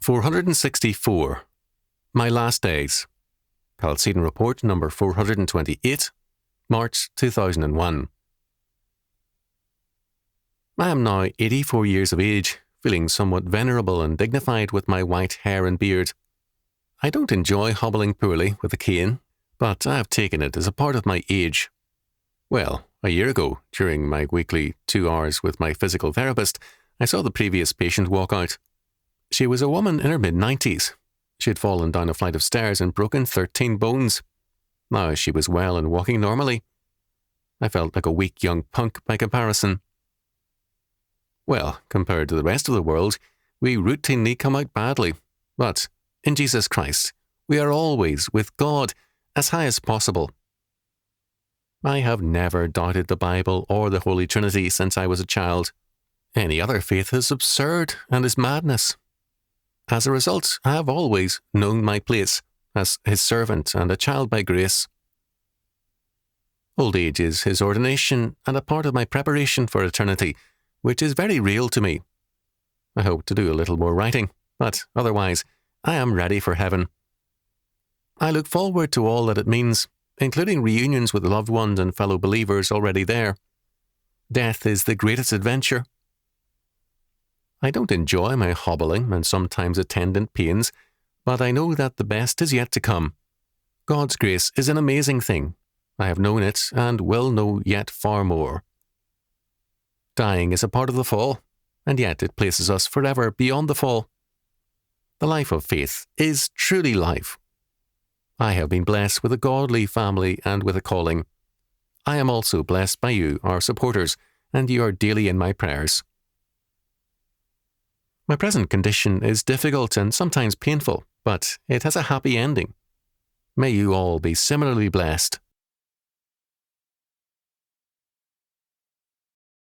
464. My Last Days. Chalcedon Report number 428, March 2001. I am now 84 years of age, feeling somewhat venerable and dignified with my white hair and beard. I don't enjoy hobbling poorly with a cane, but I have taken it as a part of my age. Well, a year ago, during my weekly 2 hours with my physical therapist, I saw the previous patient walk out. She was a woman in her mid-90s. She had fallen down a flight of stairs and broken 13 bones. Now she was well and walking normally. I felt like a weak young punk by comparison. Well, compared to the rest of the world, we routinely come out badly. But in Jesus Christ, we are always with God, as high as possible. I have never doubted the Bible or the Holy Trinity since I was a child. Any other faith is absurd and is madness. As a result, I have always known my place as His servant and a child by grace. Old age is His ordination and a part of my preparation for eternity, which is very real to me. I hope to do a little more writing, but otherwise, I am ready for heaven. I look forward to all that it means, including reunions with loved ones and fellow believers already there. Death is the greatest adventure. I don't enjoy my hobbling and sometimes attendant pains, but I know that the best is yet to come. God's grace is an amazing thing. I have known it and will know yet far more. Dying is a part of the fall, and yet it places us forever beyond the fall. The life of faith is truly life. I have been blessed with a godly family and with a calling. I am also blessed by you, our supporters, and you are daily in my prayers. My present condition is difficult and sometimes painful, but it has a happy ending. May you all be similarly blessed.